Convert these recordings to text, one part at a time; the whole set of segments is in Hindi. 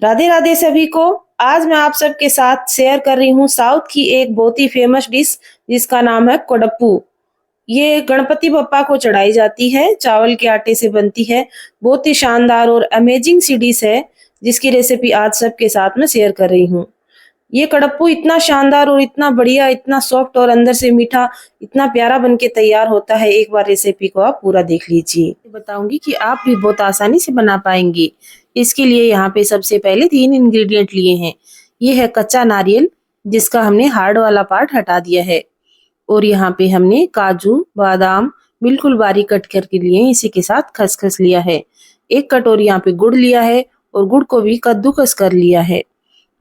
राधे राधे सभी को। आज मैं आप सबके साथ शेयर कर रही हूँ साउथ की एक बहुत ही फेमस डिश जिसका नाम है कोडप्पू। ये गणपति बप्पा को चढ़ाई जाती है, चावल के आटे से बनती है। बहुत ही शानदार और अमेजिंग सी डिश है जिसकी रेसिपी आज सबके साथ में शेयर कर रही हूँ। ये कड़प्पू इतना शानदार और इतना बढ़िया, इतना सॉफ्ट और अंदर से मीठा, इतना प्यारा बनके तैयार होता है। एक बार रेसिपी को आप पूरा देख लीजिए। बताऊंगी कि आप भी बहुत आसानी से बना पाएंगे। इसके लिए यहाँ पे सबसे पहले 3 इंग्रेडिएंट लिए हैं। ये है कच्चा नारियल जिसका हमने हार्ड वाला पार्ट हटा दिया है, और यहाँ पे हमने काजू बादाम बिल्कुल बारीक कट करके लिए, इसी के साथ खसखस लिया है। 1 कटोरी यहाँ पे गुड़ लिया है और गुड़ को भी कद्दूकस कर लिया है।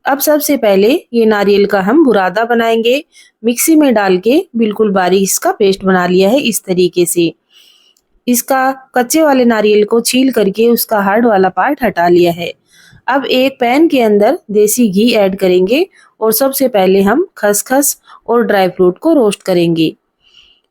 अब सबसे पहले ये नारियल का हम बुरादा बनाएंगे। मिक्सी में डाल के बिल्कुल बारीक इसका पेस्ट बना लिया है। इस तरीके से इसका कच्चे वाले नारियल को छील करके उसका हार्ड वाला पार्ट हटा लिया है। अब एक पैन के अंदर देसी घी ऐड करेंगे और सबसे पहले हम खसखस और ड्राई फ्रूट को रोस्ट करेंगे।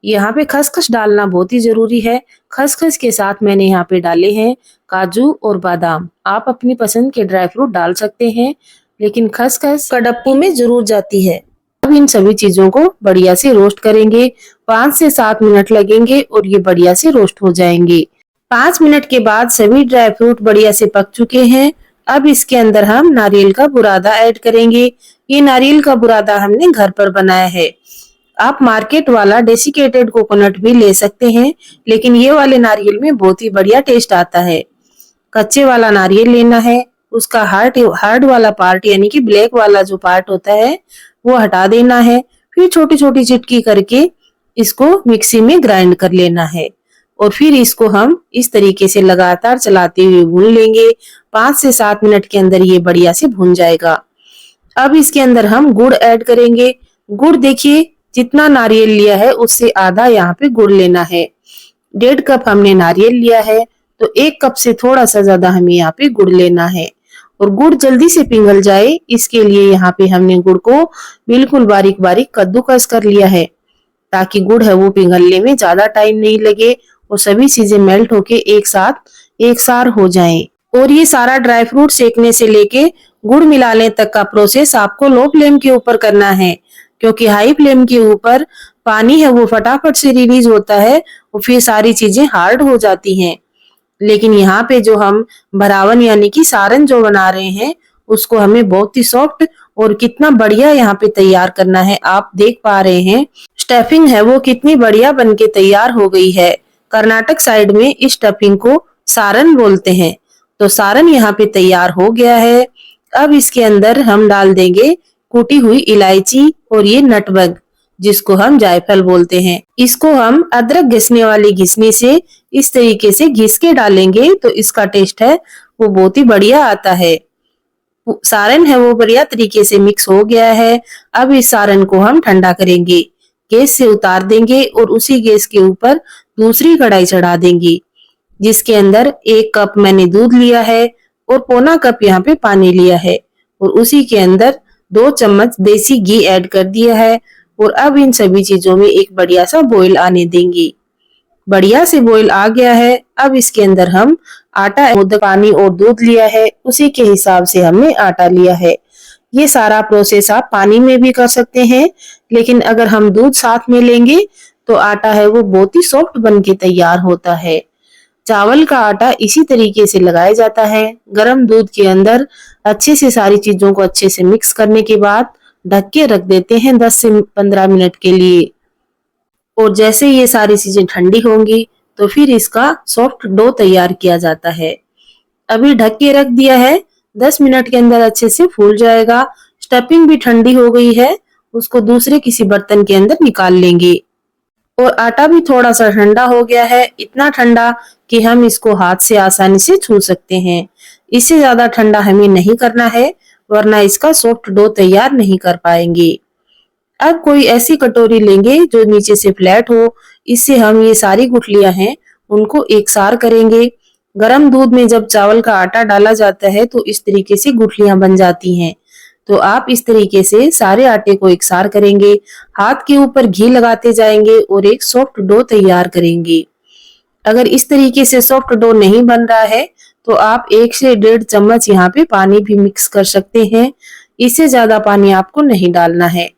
यहाँ पे खसखस डालना बहुत ही जरूरी है। खसखस के साथ मैंने यहाँ पे डाले हैं काजू और बादाम। आप अपनी पसंद के ड्राई फ्रूट डाल सकते हैं, लेकिन खसखस कड़प्पू में जरूर जाती है। अब इन सभी चीजों को बढ़िया से रोस्ट करेंगे। 5 से 7 मिनट लगेंगे और ये बढ़िया से रोस्ट हो जाएंगे। 5 मिनट के बाद सभी ड्राई फ्रूट बढ़िया से पक चुके हैं। अब इसके अंदर हम नारियल का बुरादा ऐड करेंगे। ये नारियल का बुरादा हमने घर पर बनाया है। आप मार्केट वाला डेसिकेटेड कोकोनट भी ले सकते हैं, लेकिन ये वाले नारियल में बहुत ही बढ़िया टेस्ट आता है। कच्चे वाला नारियल लेना है, उसका हार्ड वाला पार्ट यानी कि ब्लैक वाला जो पार्ट होता है वो हटा देना है। फिर छोटी छोटी चिटकी करके इसको मिक्सी में ग्राइंड कर लेना है, और फिर इसको हम इस तरीके से लगातार चलाते हुए भून लेंगे। 5 से 7 मिनट के अंदर ये बढ़िया से भून जाएगा। अब इसके अंदर हम गुड़ ऐड करेंगे। गुड़ देखिए, जितना नारियल लिया है उससे आधा यहाँ पे गुड़ लेना है। 1.5 कप हमने नारियल लिया है, तो 1 कप से थोड़ा सा ज्यादा हमें यहाँ पे गुड़ लेना है। और गुड़ जल्दी से पिघल जाए इसके लिए यहाँ पे हमने गुड़ को बिल्कुल बारीक बारीक कद्दूकस कर लिया है, ताकि गुड़ है वो पिघलने में ज्यादा टाइम नहीं लगे और सभी चीजें मेल्ट होके एक साथ एक सार हो जाएं। और ये सारा ड्राई फ्रूट सेकने से लेके गुड़ मिलाने तक का प्रोसेस आपको लो फ्लेम के ऊपर करना है, क्योंकि हाई फ्लेम के ऊपर पानी है वो फटाफट से रिलीज होता है और फिर सारी चीजें हार्ड हो जाती हैं। लेकिन यहाँ पे जो हम भरावन यानी कि सारन जो बना रहे हैं उसको हमें बहुत ही सॉफ्ट और कितना बढ़िया यहाँ पे तैयार करना है। आप देख पा रहे हैं स्टफिंग है वो कितनी बढ़िया बनके तैयार हो गई है। कर्नाटक साइड में इस स्टफिंग को सारन बोलते हैं। तो सारन यहाँ पे तैयार हो गया है। अब इसके अंदर हम डाल देंगे कूटी हुई इलायची और ये नटबग जिसको हम जायफल बोलते हैं। इसको हम अदरक घिसने वाली घिसनी से इस तरीके से घिस के डालेंगे तो इसका टेस्ट है वो बहुत ही बढ़िया आता है। सारन है वो बढ़िया तरीके से मिक्स हो गया है। अब इस सारन को हम ठंडा करेंगे, गैस से उतार देंगे और उसी गैस के ऊपर दूसरी कढ़ाई चढ़ा देंगे, जिसके अंदर 1 कप मैंने दूध लिया है और पौना कप यहाँ पे पानी लिया है, और उसी के अंदर 2 चम्मच देसी घी ऐड कर दिया है। और अब इन सभी चीजों में एक बढ़िया सा बॉईल आने देंगे। बढ़िया से बॉईल आ गया है। अब इसके अंदर हम आटा, पानी और दूध लिया है, उसी के हिसाब से हमने आटा लिया है। ये सारा प्रोसेस आप पानी में भी कर सकते हैं, लेकिन अगर हम दूध साथ में लेंगे तो आटा है वो बहुत ही सॉफ्ट बन के तैयार होता है। चावल का आटा इसी तरीके से लगाया जाता है। गरम दूध के अंदर अच्छे से सारी चीजों को अच्छे से मिक्स करने के बाद ढक के रख देते हैं 10 से 15 मिनट के लिए। और जैसे ये सारी चीजें ठंडी होंगी तो फिर इसका सॉफ्ट डो तैयार किया जाता है। अभी ढक के रख दिया है, 10 मिनट के अंदर अच्छे से फूल जाएगा। स्टफिंग भी ठंडी हो गई है, उसको दूसरे किसी बर्तन के अंदर निकाल लेंगे। और आटा भी थोड़ा सा ठंडा हो गया है, इतना ठंडा कि हम इसको हाथ से आसानी से छू सकते हैं। इससे ज्यादा ठंडा हमें नहीं करना है, वरना इसका सॉफ्ट डो तैयार नहीं कर पाएंगे। अब कोई ऐसी कटोरी लेंगे जो नीचे से फ्लैट हो, इससे हम ये सारी गुठलियां हैं उनको एक सार करेंगे। गरम दूध में जब चावल का आटा डाला जाता है तो इस तरीके से गुठलियां बन जाती हैं। तो आप इस तरीके से सारे आटे को एक सार करेंगे, हाथ के ऊपर घी लगाते जाएंगे और एक सॉफ्ट डो तैयार करेंगे। अगर इस तरीके से सॉफ्ट डो नहीं बन रहा है तो आप 1 से 1.5 चम्मच यहाँ पे पानी भी मिक्स कर सकते हैं। इससे ज्यादा पानी आपको नहीं डालना है।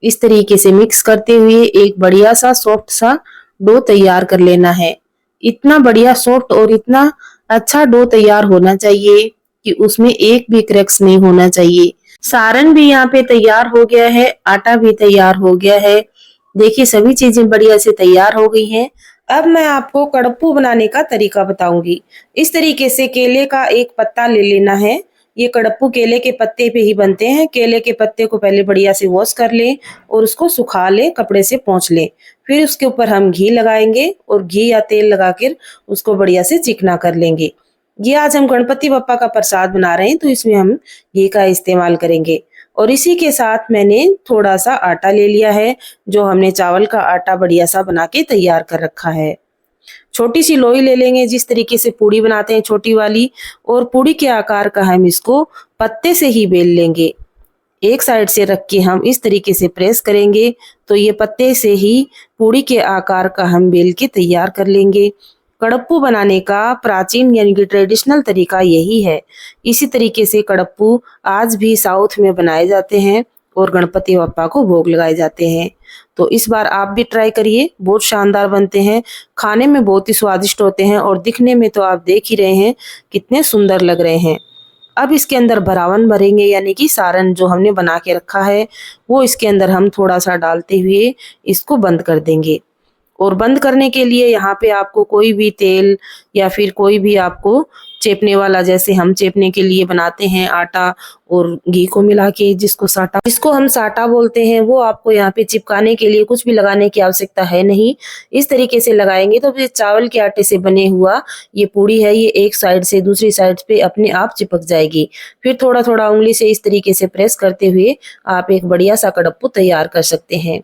इस तरीके से मिक्स करते हुए एक बढ़िया सा सॉफ्ट सा डो तैयार कर लेना है। इतना बढ़िया सॉफ्ट और इतना अच्छा डो तैयार होना चाहिए कि उसमें एक भी क्रैक्स नहीं होना चाहिए। सारण भी यहाँ पे तैयार हो गया है, आटा भी तैयार हो गया है। देखिए सभी चीजें बढ़िया से तैयार हो गई हैं। अब मैं आपको कड़प्पू बनाने का तरीका बताऊंगी। इस तरीके से केले का एक पत्ता ले लेना है। ये कड़प्पू केले के पत्ते पे ही बनते हैं। केले के पत्ते को पहले बढ़िया से वॉश कर लें और उसको सुखा लें, कपड़े से पोंछ लें। फिर उसके ऊपर हम घी लगाएंगे और घी या तेल लगाकर उसको बढ़िया से चिकना कर लेंगे। ये आज हम गणपति बप्पा का प्रसाद बना रहे हैं तो इसमें हम घी का इस्तेमाल करेंगे। और इसी के साथ मैंने थोड़ा सा आटा ले लिया है, जो हमने चावल का आटा बढ़िया सा बना के तैयार कर रखा है। छोटी सी लोई ले लेंगे, जिस तरीके से पूड़ी बनाते हैं छोटी वाली, और पूड़ी के आकार का हम इसको पत्ते से ही बेल लेंगे। एक साइड से रख के हम इस तरीके से प्रेस करेंगे तो ये पत्ते से ही पूड़ी के आकार का हम बेल के तैयार कर लेंगे। कड़प्पू बनाने का प्राचीन यानी कि ट्रेडिशनल तरीका यही है। इसी तरीके से कड़प्पू आज भी साउथ में बनाए जाते हैं और गणपति बप्पा को भोग लगाए जाते हैं। तो इस बार आप भी ट्राई करिए, बहुत शानदार बनते हैं, खाने में बहुत ही स्वादिष्ट होते हैं और दिखने में तो आप देख ही रहे हैं कितने सुंदर लग रहे हैं। अब इसके अंदर भरावन भरेंगे, यानी कि सारण जो हमने बना के रखा है वो इसके अंदर हम थोड़ा सा डालते हुए इसको बंद कर देंगे। और बंद करने के लिए यहाँ पे आपको कोई भी तेल या फिर कोई भी आपको चेपने वाला, जैसे हम चेपने के लिए बनाते हैं आटा और घी को मिला के जिसको हम साटा बोलते हैं, वो आपको यहाँ पे चिपकाने के लिए कुछ भी लगाने की आवश्यकता है नहीं। इस तरीके से लगाएंगे तो फिर चावल के आटे से बने हुआ ये पूड़ी है, ये एक साइड से दूसरी साइड पे अपने आप चिपक जाएगी। फिर थोड़ा थोड़ा उंगली से इस तरीके से प्रेस करते हुए आप एक बढ़िया सा कड़प्पू तैयार कर सकते हैं।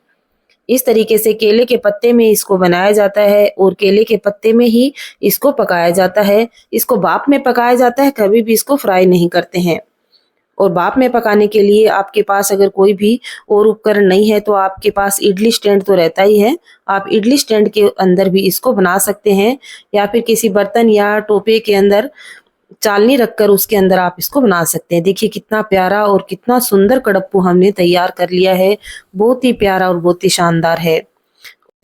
इस तरीके से केले के पत्ते में इसको बनाया जाता है और केले के पत्ते में ही इसको पकाया जाता है। इसको भाप में पकाया जाता है, कभी भी इसको फ्राई नहीं करते हैं। और भाप में पकाने के लिए आपके पास अगर कोई भी और उपकरण नहीं है तो आपके पास इडली स्टैंड तो रहता ही है। आप इडली स्टैंड के अंदर भी इसको बना सकते हैं या फिर किसी बर्तन या टोपे के अंदर चालनी रखकर उसके अंदर आप इसको बना सकते हैं। देखिए कितना प्यारा और कितना सुंदर कड़प्पू हमने तैयार कर लिया है। बहुत ही प्यारा और बहुत ही शानदार है।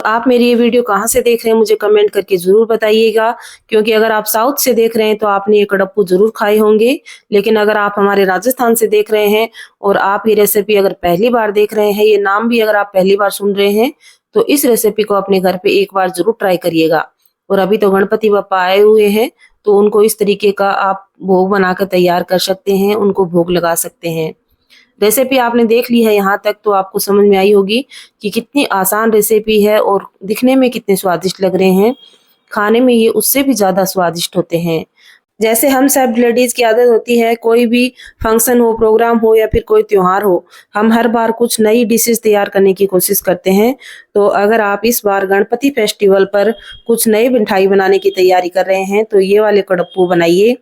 आप मेरी ये वीडियो कहाँ से देख रहे हैं मुझे कमेंट करके जरूर बताइएगा, क्योंकि अगर आप साउथ से देख रहे हैं तो आपने ये कड़प्पू जरूर खाए होंगे। लेकिन अगर आप हमारे राजस्थान से देख रहे हैं और आप ये रेसिपी अगर पहली बार देख रहे हैं, ये नाम भी अगर आप पहली बार सुन रहे हैं, तो इस रेसिपी को अपने घर पे एक बार जरूर ट्राई करिएगा। और अभी तो गणपति बप्पा आए हुए हैं तो उनको इस तरीके का आप भोग बनाकर तैयार कर सकते हैं, उनको भोग लगा सकते हैं। रेसिपी आपने देख ली है यहाँ तक तो आपको समझ में आई होगी कि कितनी आसान रेसिपी है और दिखने में कितने स्वादिष्ट लग रहे हैं। खाने में ये उससे भी ज्यादा स्वादिष्ट होते हैं। जैसे हम सब लेडीज की आदत होती है, कोई भी फंक्शन हो, प्रोग्राम हो या फिर कोई त्योहार हो, हम हर बार कुछ नई डिशेस तैयार करने की कोशिश करते हैं। तो अगर आप इस बार गणपति फेस्टिवल पर कुछ नई मिठाई बनाने की तैयारी कर रहे हैं तो ये वाले कड़प्पू बनाइए।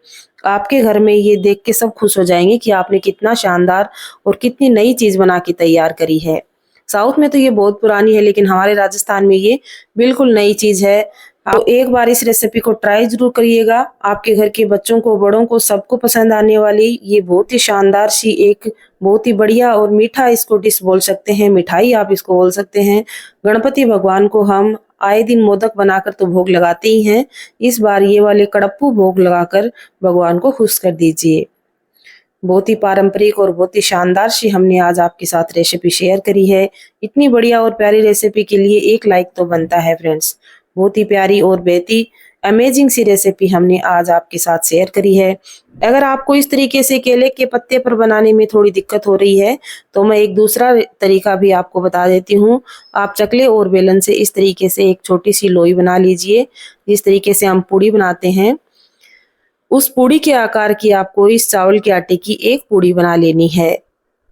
आपके घर में ये देख के सब खुश हो जाएंगे कि आपने कितना शानदार और कितनी नई चीज बना के तैयार करी है। साउथ में तो ये बहुत पुरानी है, लेकिन हमारे राजस्थान में ये बिल्कुल नई चीज है। तो एक बार इस रेसिपी को ट्राई जरूर करिएगा। आपके घर के बच्चों को, बड़ों को, सबको पसंद आने वाली ये बहुत ही शानदार सी एक बहुत ही बढ़िया और मीठा इसको डिश बोल सकते हैं, मिठाई आप इसको बोल सकते हैं। गणपति भगवान को हम आए दिन मोदक बनाकर तो भोग लगाते ही हैं। इस बार ये वाले कड़प्पू भोग लगाकर भगवान को खुश कर दीजिए। बहुत ही पारंपरिक और बहुत ही शानदार सी हमने आज आपके साथ रेसिपी शेयर करी है। इतनी बढ़िया और प्यारी रेसिपी के लिए एक लाइक तो बनता है फ्रेंड्स। बहुत ही प्यारी और बेहती अमेजिंग सी रेसिपी हमने आज आपके साथ शेयर करी है। अगर आपको इस तरीके से केले के पत्ते पर बनाने में थोड़ी दिक्कत हो रही है तो मैं एक दूसरा तरीका भी आपको बता देती हूँ। आप चकले और बेलन से इस तरीके से एक छोटी सी लोई बना लीजिए। जिस तरीके से हम पूड़ी बनाते हैं उस पूड़ी के आकार की आपको इस चावल के आटे की एक पूड़ी बना लेनी है।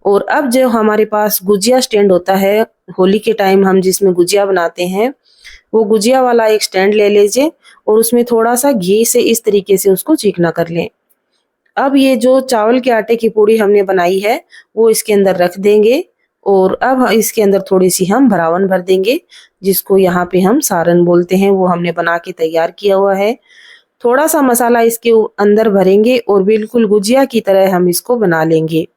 और अब जो हमारे पास गुजिया स्टैंड होता है, होली के टाइम हम जिसमें गुजिया बनाते हैं, वो गुजिया वाला एक स्टैंड ले लीजिए और उसमें थोड़ा सा घी से इस तरीके से उसको चिकना कर लें। अब ये जो चावल के आटे की पूड़ी हमने बनाई है वो इसके अंदर रख देंगे और अब इसके अंदर थोड़ी सी हम भरावन भर देंगे, जिसको यहाँ पे हम सारन बोलते हैं। वो हमने बना के तैयार किया हुआ है। थोड़ा सा मसाला इसके अंदर भरेंगे और बिल्कुल गुजिया की तरह हम इसको बना लेंगे।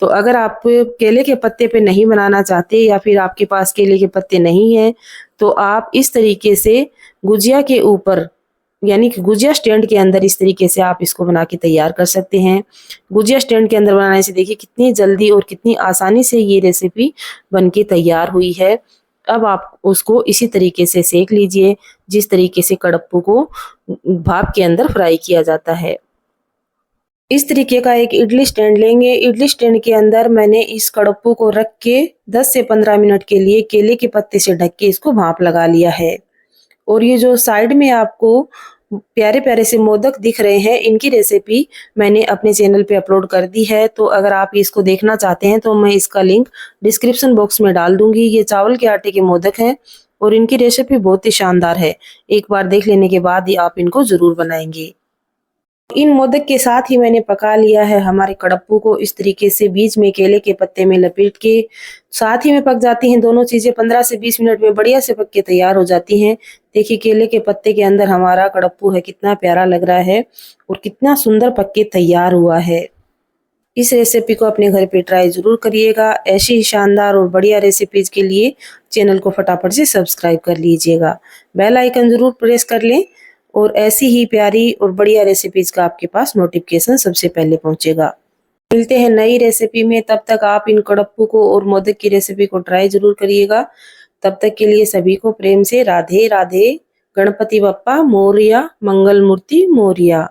तो अगर आप केले के पत्ते पे नहीं बनाना चाहते या फिर आपके पास केले के पत्ते नहीं हैं, तो आप इस तरीके से गुजिया के ऊपर, यानी कि गुजिया स्टैंड के अंदर इस तरीके से आप इसको बना के तैयार कर सकते हैं। गुजिया स्टैंड के अंदर बनाने से देखिए कितनी जल्दी और कितनी आसानी से ये रेसिपी बन के तैयार हुई है। अब आप उसको इसी तरीके से सेक लीजिए, जिस तरीके से कड़प्पू को भाप के अंदर फ्राई किया जाता है। इस तरीके का एक इडली स्टैंड लेंगे। इडली स्टैंड के अंदर मैंने इस कड़प्पू को रख के 10 से 15 मिनट के लिए केले के पत्ते से ढक के इसको भाप लगा लिया है। और ये जो साइड में आपको प्यारे प्यारे से मोदक दिख रहे हैं, इनकी रेसिपी मैंने अपने चैनल पे अपलोड कर दी है। तो अगर आप इसको देखना चाहते हैं तो मैं इसका लिंक डिस्क्रिप्शन बॉक्स में डाल दूंगी। ये चावल के आटे के मोदक हैं और इनकी रेसिपी बहुत ही शानदार है। एक बार देख लेने के बाद ही आप इनको जरूर बनाएंगे। इन मोदक के साथ ही मैंने पका लिया है हमारे कड़प्पू को इस तरीके से बीच में केले के पत्ते में लपेट के। साथ ही में पक जाती हैं दोनों चीजें, 15 से 20 मिनट में बढ़िया से पक के तैयार हो जाती हैं। देखिए केले के पत्ते के अंदर हमारा कड़प्पू है, कितना प्यारा लग रहा है और कितना सुंदर पक के तैयार हुआ है। इस रेसिपी को अपने घर पे ट्राई जरूर करिएगा। ऐसी ही शानदार और बढ़िया रेसिपीज के लिए चैनल को फटाफट से सब्सक्राइब कर लीजिएगा। बेल आइकन जरूर प्रेस कर लें और ऐसी ही प्यारी और बढ़िया रेसिपीज का आपके पास नोटिफिकेशन सबसे पहले पहुंचेगा। मिलते हैं नई रेसिपी में, तब तक आप इन कड़प्पू को और मोदक की रेसिपी को ट्राई जरूर करिएगा। तब तक के लिए सभी को प्रेम से राधे राधे। गणपति बप्पा मोरया, मंगल मूर्ति मोरया।